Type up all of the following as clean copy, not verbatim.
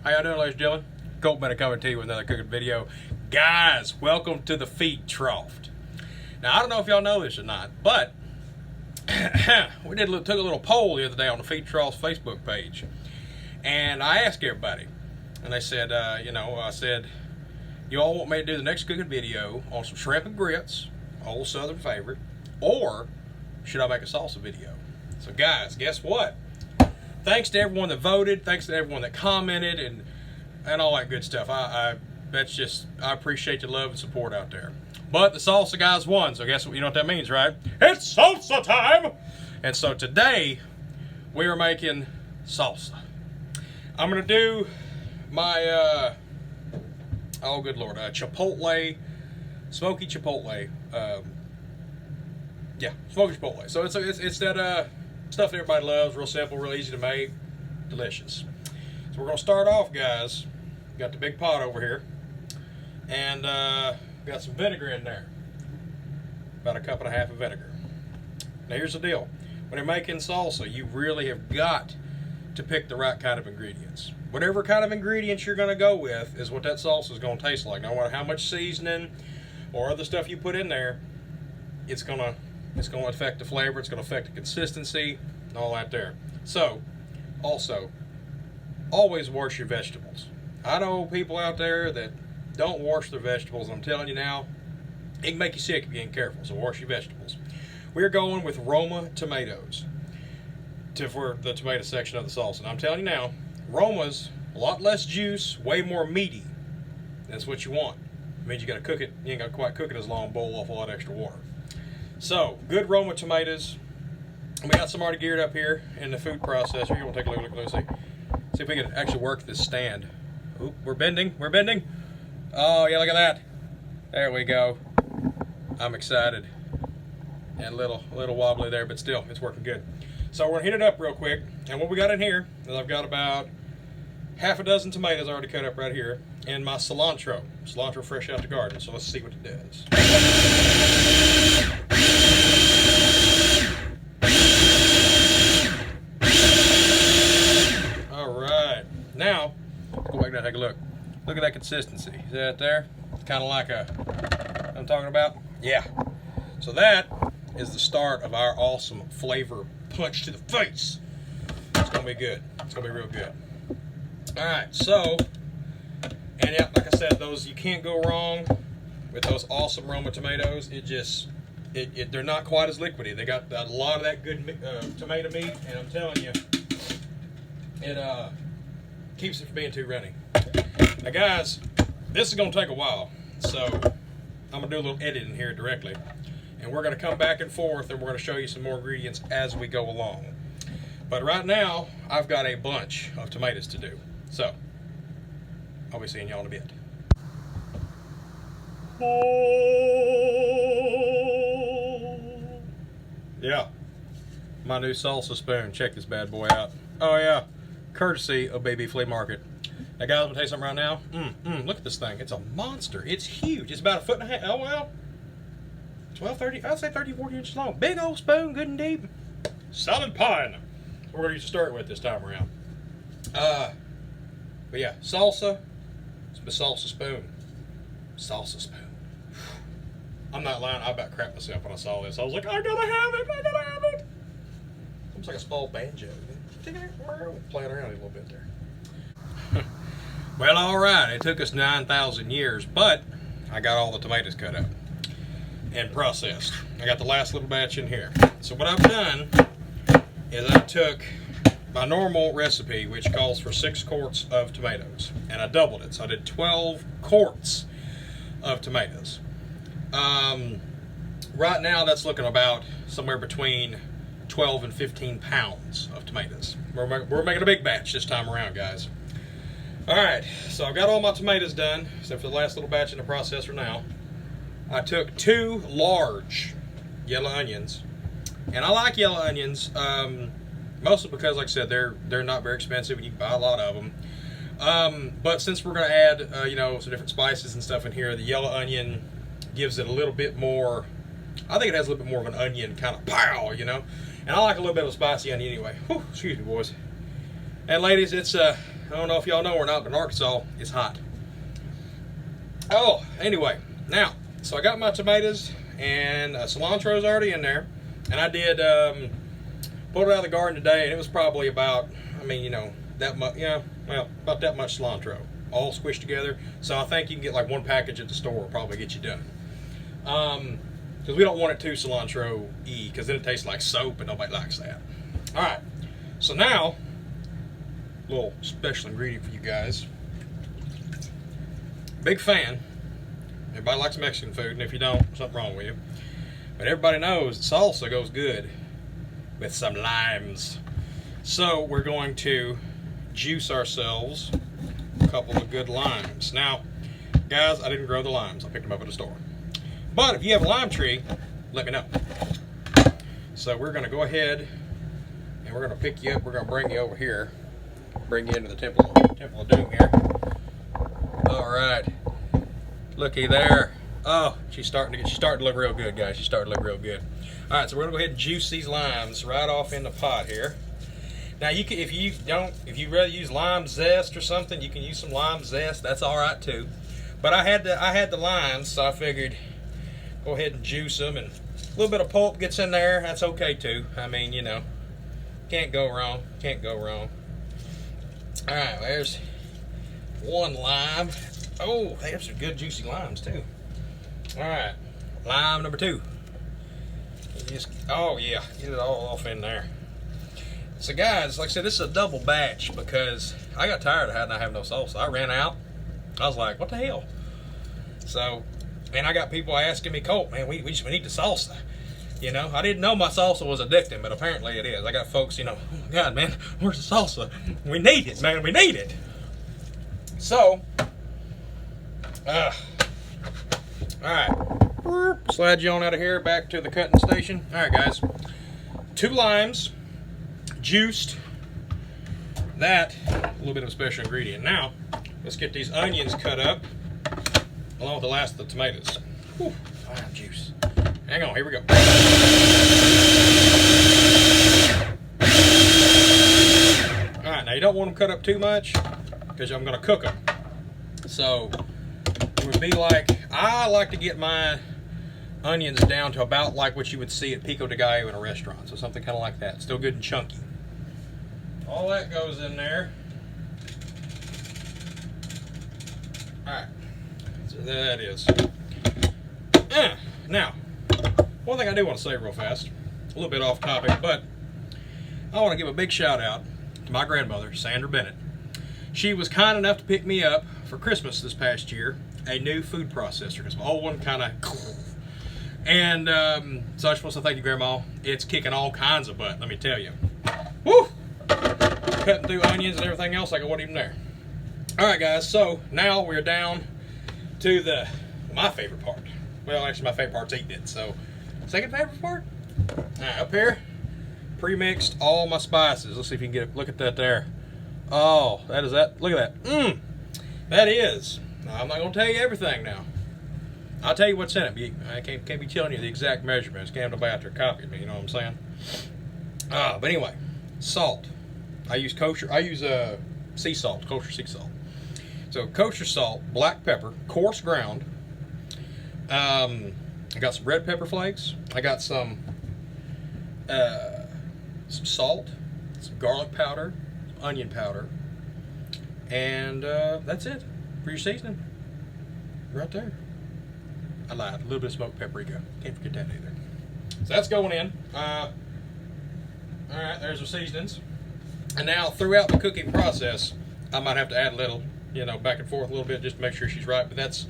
How y'all doing, ladies and gentlemen? Colt Bennett coming to you with another cooking video. Guys, welcome to the Feed Trough. Now, I don't know if y'all know this or not, but we took a little poll the other day on the Feed Trough's Facebook page. And I asked everybody, and they said, I said, you all want me to do the next cooking video on some shrimp and grits, old Southern favorite, or should I make a salsa video? So guys, guess what? Thanks to everyone that voted, thanks to everyone that commented and all that good stuff. I appreciate the love and support out there. But the salsa guys won, so guess what? You know what that means, right? It's salsa time! And so today, we are making salsa. I'm gonna do my, oh good Lord, chipotle, smoky chipotle. Yeah, smoky chipotle. So it's that stuff that everybody loves, real simple, real easy to make, delicious. So we're gonna start off, guys. Got the big pot over here, and got some vinegar in there, about a cup and a half of vinegar. Now here's the deal: when you're making salsa, you really have got to pick the right kind of ingredients. Whatever kind of ingredients you're gonna go with is what that salsa is gonna taste like. No matter how much seasoning or other stuff you put in there, it's gonna affect the flavor, it's gonna affect the consistency, and all that there. So, also, always wash your vegetables. I know people out there that don't wash their vegetables, and I'm telling you now, it can make you sick if you ain't careful, so wash your vegetables. We're going with Roma tomatoes for the tomato section of the salsa. And I'm telling you now, Roma's a lot less juice, way more meaty. That's what you want. It means you gotta cook it, you ain't gotta quite cook it as long, boil off a lot of extra water. So, good Roma tomatoes. We got some already geared up here in the food processor. You want to take a look at those? See if we can actually work this stand. Oop, we're bending. Oh, yeah, look at that. There we go. I'm excited. And a little wobbly there, but still, it's working good. So we're going to heat it up real quick. And what we got in here is I've got about half a dozen tomatoes already cut up right here. And my cilantro fresh out the garden. So let's see what it does. Alright, now, let's go back down and take a look. Look at that consistency. See that there? It's kind of like I'm talking about? Yeah. So that is the start of our awesome flavor punch to the face. It's going to be good. It's going to be real good. Alright, so, and yeah, like I said, those, you can't go wrong with those awesome Roma tomatoes. They're not quite as liquidy. They got a lot of that good tomato meat, and I'm telling you, it keeps it from being too runny. Now guys, this is going to take a while, so I'm going to do a little editing here directly, and we're going to come back and forth, and we're going to show you some more ingredients as we go along. But right now, I've got a bunch of tomatoes to do, so I'll be seeing y'all in a bit. Yeah, my new salsa spoon. Check this bad boy out. Oh yeah, courtesy of Baby Flea Market. Now guys, I'm gonna tell you something right now. Look at this thing. It's a monster. It's huge. It's about 1.5 feet. Oh well, 12, 30. I'd say 30, 40 inches long. Big old spoon, good and deep. Solid pine. We're gonna use to start with this time around. But yeah, salsa. It's my salsa spoon. Salsa spoon. I'm not lying, I about crapped myself when I saw this. I was like, I gotta have it! Looks like a small banjo. Playing around a little bit there. Well, alright, it took us 9,000 years, but I got all the tomatoes cut up and processed. I got the last little batch in here. So what I've done is I took my normal recipe, which calls for 6 quarts of tomatoes, and I doubled it. So I did 12 quarts of tomatoes. Right now that's looking about somewhere between 12 and 15 pounds of tomatoes. We're making a big batch this time around, guys. Alright, so I've got all my tomatoes done, except for the last little batch in the processor now. I took 2 large yellow onions, and I like yellow onions, mostly because, like I said, they're not very expensive, and you can buy a lot of them. But since we're going to add, some different spices and stuff in here, the yellow onion gives it a little bit more, I think it has a little bit more of an onion kind of pow, And I like a little bit of a spicy onion anyway. Whew, excuse me, boys. And ladies, it's I don't know if y'all know or not, but in Arkansas, it's hot. Oh, anyway, now, so I got my tomatoes, and cilantro's already in there, and I did pull it out of the garden today, and it was probably about, I mean, you know, that much, well, about that much cilantro, all squished together. So I think you can get like one package at the store, will probably get you done. Because we don't want it too cilantro-y, because then it tastes like soap, and nobody likes that. All right, so now, a little special ingredient for you guys. Big fan. Everybody likes Mexican food, and if you don't, something wrong with you. But everybody knows salsa goes good with some limes. So we're going to juice ourselves a couple of good limes. Now, guys, I didn't grow the limes. I picked them up at the store. But if you have a lime tree, let me know. So we're going to go ahead and we're going to pick you up. We're going to bring you over here. Bring you into the Temple of Doom here. All right. Looky there. Oh, she's starting to look real good, guys. She's starting to look real good. All right, so we're gonna go ahead and juice these limes right off in the pot here. Now, you can, if you rather use lime zest or something, you can use some lime zest. That's all right too. But I had the limes, so I figured go ahead and juice them, and a little bit of pulp gets in there. That's okay too. I mean, you know, can't go wrong. Can't go wrong. All right, there's one lime. Oh, they have some good juicy limes too. All right, lime number 2. Just, oh yeah, get it all off in there. So guys, like I said, this is a double batch because I got tired of not having no salsa. I ran out. I was like, what the hell? So, and I got people asking me, Colt, man, we need the salsa. You know, I didn't know my salsa was addicting, but apparently it is. I got folks, you know, oh my God, man, where's the salsa? We need it, man, we need it. So, all right, slide you on out of here, back to the cutting station. All right, guys, 2 limes, juiced. That, a little bit of a special ingredient. Now, let's get these onions cut up, along with the last of the tomatoes. Whew, lime juice. Hang on, here we go. All right, now you don't want them cut up too much, because I'm going to cook them. So, it would be like, I like to get my onions down to about like what you would see at Pico de Gallo in a restaurant. So something kind of like that. Still good and chunky. All that goes in there. Alright. So that is. Now, one thing I do want to say real fast, a little bit off topic, but I want to give a big shout out to my grandmother, Sandra Bennett. She was kind enough to pick me up for Christmas this past year, a new food processor, because my old one kind of, and so I just want to say thank you, Grandma. It's kicking all kinds of butt, let me tell you. Woo! Cutting through onions and everything else like I wasn't even there. All right, guys, so now we're down to my favorite part. Well, actually, my favorite part's eating it, so second favorite part? All right, up here, pre-mixed all my spices. Let's see if you can get a look at that there. Oh, that is that. Look at that. That is. Now, I'm not going to tell you everything now. I'll tell you what's in it. I can't be telling you the exact measurements. Can't have nobody out there copying me, you know what I'm saying? But anyway, salt. I use kosher. I use sea salt, kosher sea salt. So kosher salt, black pepper, coarse ground. I got some red pepper flakes. I got some salt, some garlic powder, onion powder, and that's it for your seasoning. Right there. I lied. A little bit of smoked paprika. Can't forget that either. So that's going in. All right, there's our seasonings. And now throughout the cooking process, I might have to add a little, you know, back and forth a little bit just to make sure she's right. But that's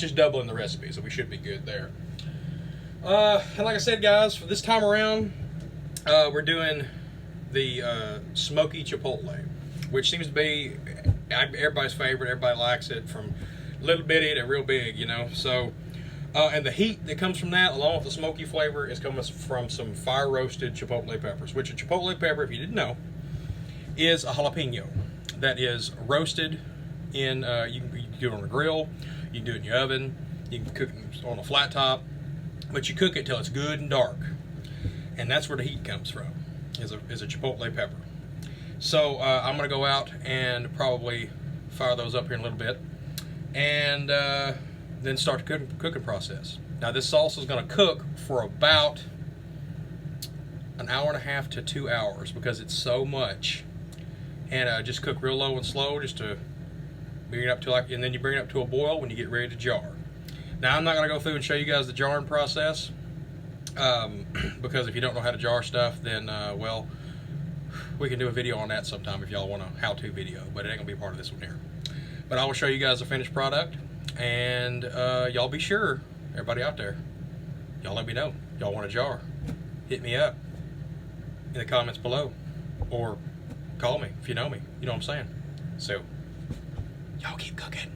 just doubling the recipe, so we should be good there. And like I said, guys, for this time around, we're doing the smoky chipotle, which seems to be everybody's favorite. Everybody likes it, from little bitty to real big, you know. So, and the heat that comes from that, along with the smoky flavor, is coming from some fire roasted chipotle peppers. Which a chipotle pepper, if you didn't know, is a jalapeno that is roasted in. You can do it on a grill, you can do it in your oven, you can cook it on a flat top, but you cook it till it's good and dark, and that's where the heat comes from. Is a chipotle pepper. So I'm going to go out and probably fire those up here in a little bit, and then start the cooking process. Now this salsa is going to cook for about an hour and a half to 2 hours because it's so much. And just cook real low and slow, just to bring it up to and then you bring it up to a boil when you get ready to jar. Now I'm not going to go through and show you guys the jarring process, because if you don't know how to jar stuff, then well, we can do a video on that sometime if y'all want a how-to video, but it ain't gonna be a part of this one here. But I will show you guys the finished product, and y'all be sure, everybody out there, y'all let me know. Y'all want a jar? Hit me up in the comments below, or call me if you know me. You know what I'm saying? So, y'all keep cooking.